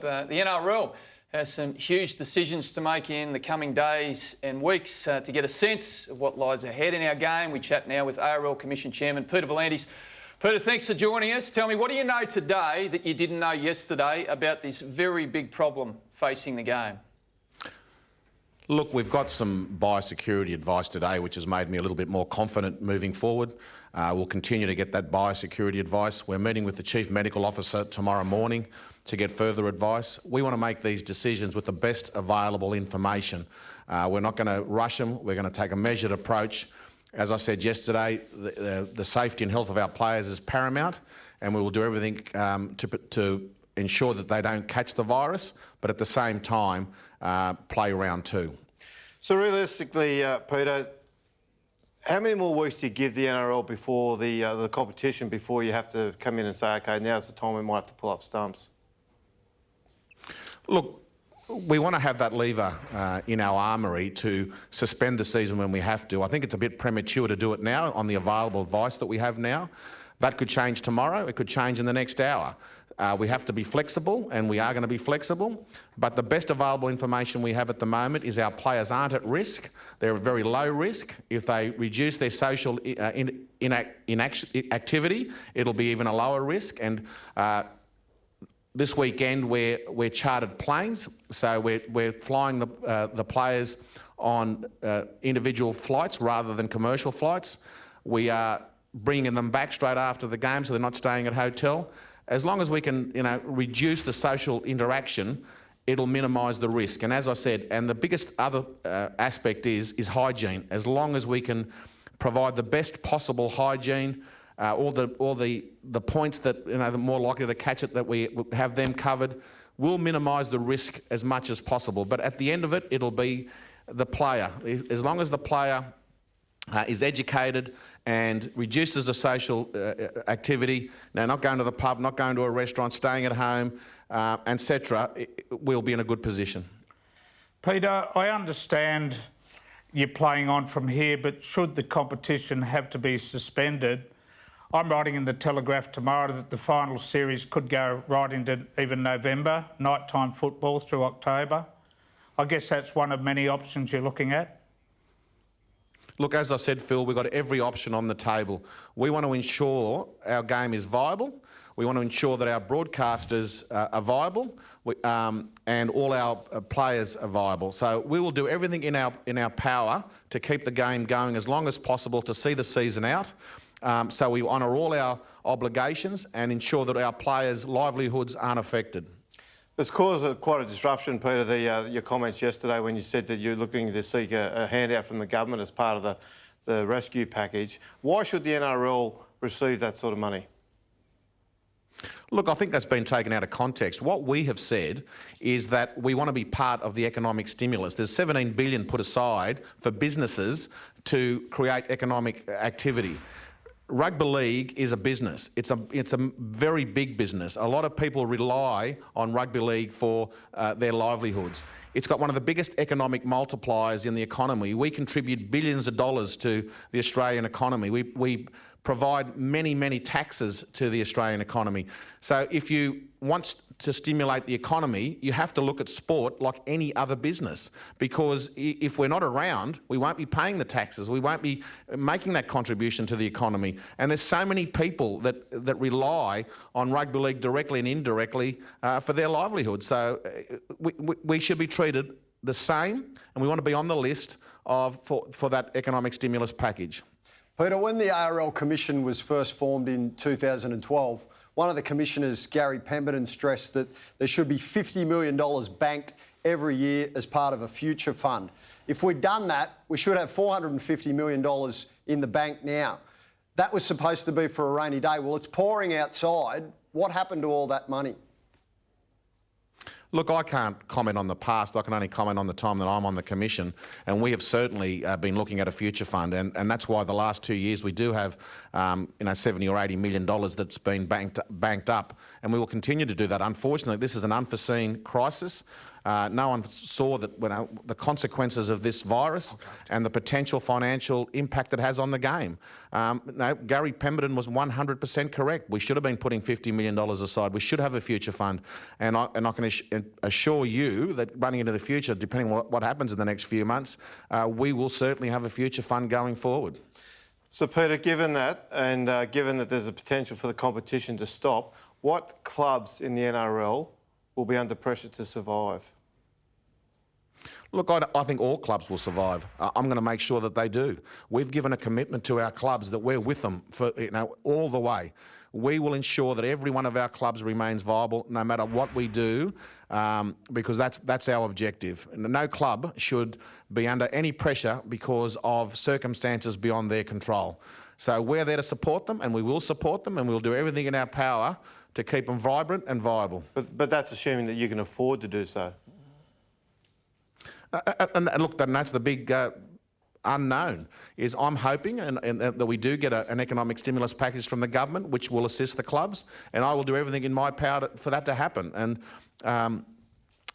The NRL has some huge decisions to make in the coming days and weeks to get a sense of what lies ahead in our game. We chat now with ARL Commission Chairman Peter V'landys. Peter, thanks for joining us. Tell me, what do you know today that you didn't know yesterday about this very big problem facing the game? Look, we've got some biosecurity advice today, which has made me a little bit more confident moving forward. We'll continue to get that biosecurity advice. We're meeting with the Chief Medical Officer tomorrow morning to get further advice. We want to make these decisions with the best available information. We're not going to rush them. We're going to take a measured approach. As I said yesterday, the safety and health of our players is paramount, and we will do everything to ensure that they don't catch the virus, but at the same time, play round two. So realistically, Peter, how many more weeks do you give the NRL before the competition, before you have to come in and say, OK, now's the time we might have to pull up stumps? Look, we want to have that lever in our armoury to suspend the season when we have to. I think it's a bit premature to do it now on the available advice that we have now. That could change tomorrow. It could change in the next hour. We have to be flexible, and we are going to be flexible. But the best available information we have at the moment is our players aren't at risk. They're at very low risk. If they reduce their social activity, it'll be even a lower risk. And this weekend we're chartered planes, so we're flying the players on individual flights rather than commercial flights. We are bringing them back straight after the game, so they're not staying at hotel. As long as we can, reduce the social interaction, it'll minimise the risk. And as I said, and the biggest other aspect is hygiene. As long as we can provide the best possible hygiene, all the points that are more likely to catch it, that we have them covered, will minimise the risk as much as possible. But at the end of it, it'll be the player. As long as the player is educated and reduces the social activity, not going to the pub, not going to a restaurant, staying at home, etc., we'll be in a good position. Peter, I understand you're playing on from here, but should the competition have to be suspended, I'm writing in the Telegraph tomorrow that the final series could go right into even November, nighttime football through October. I guess that's one of many options you're looking at. Look, as I said, Phil, we've got every option on the table. We want to ensure our game is viable. We want to ensure that our broadcasters are viable, and all our players are viable. So we will do everything in our power to keep the game going as long as possible to see the season out. So we honour all our obligations and ensure that our players' livelihoods aren't affected. It's caused quite a disruption, Peter, your comments yesterday when you said that you're looking to seek a handout from the government as part of the rescue package. Why should the NRL receive that sort of money? Look, I think that's been taken out of context. What we have said is that we want to be part of the economic stimulus. There's $17 billion put aside for businesses to create economic activity. Rugby league is a business. It's a very big business. A lot of people rely on rugby league for their livelihoods. It's got one of the biggest economic multipliers in the economy. We contribute billions of dollars to the Australian economy. We provide many, many taxes to the Australian economy. So if you want to stimulate the economy, you have to look at sport like any other business, because if we're not around, we won't be paying the taxes, we won't be making that contribution to the economy. And there's so many people that rely on rugby league directly and indirectly for their livelihood. So we should be treated the same, and we want to be on the list for that economic stimulus package. Peter, when the ARL Commission was first formed in 2012, one of the commissioners, Gary Pemberton, stressed that there should be $50 million banked every year as part of a future fund. If we'd done that, we should have $450 million in the bank now. That was supposed to be for a rainy day. Well, it's pouring outside. What happened to all that money? Look, I can't comment on the past. I can only comment on the time that I'm on the Commission, and we have certainly been looking at a future fund, and that's why the last 2 years we do have, $70 or $80 million that's been banked up, and we will continue to do that. Unfortunately, this is an unforeseen crisis. No one saw that the consequences of this virus and the potential financial impact it has on the game. No, Gary Pemberton was 100% correct. We should have been putting $50 million aside. We should have a future fund. And I can assure you that running into the future, depending on what happens in the next few months, we will certainly have a future fund going forward. So, Peter, given that, and given that there's a potential for the competition to stop, what clubs in the NRL will be under pressure to survive? Look, I think all clubs will survive. I'm going to make sure that they do. We've given a commitment to our clubs that we're with them for all the way. We will ensure that every one of our clubs remains viable, no matter what we do, because that's our objective. And no club should be under any pressure because of circumstances beyond their control. So we're there to support them, and we will support them, and we'll do everything in our power to keep them vibrant and viable. But that's assuming that you can afford to do so. And look, and that's the big unknown, is I'm hoping and that we do get an economic stimulus package from the government which will assist the clubs, and I will do everything in my power for that to happen. And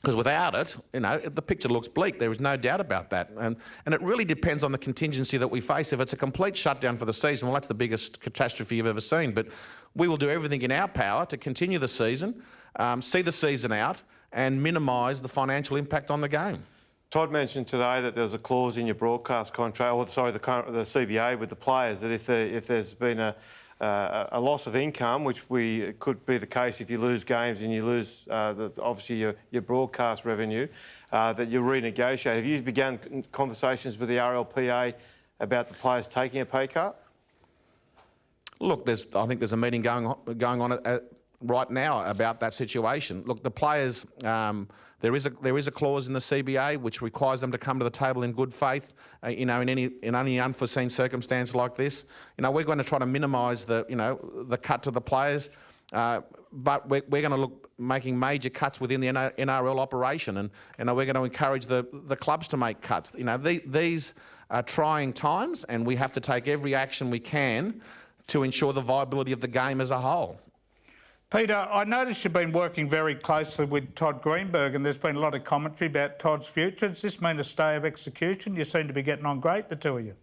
because without it, the picture looks bleak. There is no doubt about that. And it really depends on the contingency that we face. If it's a complete shutdown for the season, well, that's the biggest catastrophe you've ever seen. But we will do everything in our power to continue the season, see the season out, and minimise the financial impact on the game. Todd mentioned today that there's a clause in your broadcast contract, or sorry, the CBA with the players, that if there's been a loss of income, which could be the case if you lose games and you lose obviously your broadcast revenue, that you renegotiate. Have you begun conversations with the RLPA about the players taking a pay cut? Look, I think there's a meeting going on right now about that situation. Look, the players. There is a clause in the CBA which requires them to come to the table in good faith, in any unforeseen circumstance like this. We're going to try to minimise the cut to the players, but we're going to look making major cuts within the NRL operation, and we're going to encourage the clubs to make cuts. These are trying times, and we have to take every action we can to ensure the viability of the game as a whole. Peter, I noticed you've been working very closely with Todd Greenbergs, and there's been a lot of commentary about Todd's future. Does this mean a stay of execution? You seem to be getting on great, the two of you.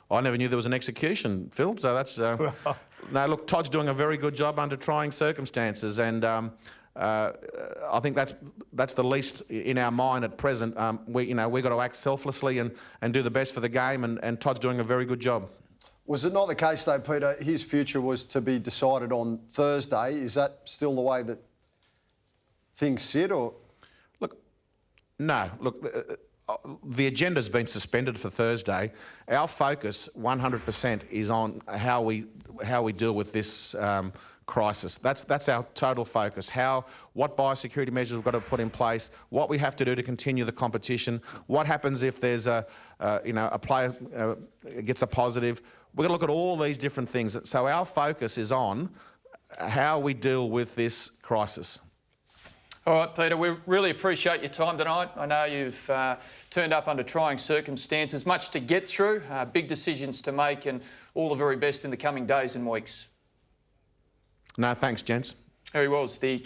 I never knew there was an execution, Phil, so that's... No, look, Todd's doing a very good job under trying circumstances, and I think that's the least in our mind at present. We've got to act selflessly and do the best for the game, and Todd's doing a very good job. Was it not the case, though, Peter, his future was to be decided on Thursday? Is that still the way that things sit, or...? No. The agenda's been suspended for Thursday. Our focus 100% is on how we deal with this crisis. That's our total focus. What biosecurity measures we've got to put in place, what we have to do to continue the competition, what happens if there's a player gets a positive. We're going to look at all these different things. So our focus is on how we deal with this crisis. All right, Peter, we really appreciate your time tonight. I know you've turned up under trying circumstances, much to get through, big decisions to make, and all the very best in the coming days and weeks. No, thanks, gents. There he was, the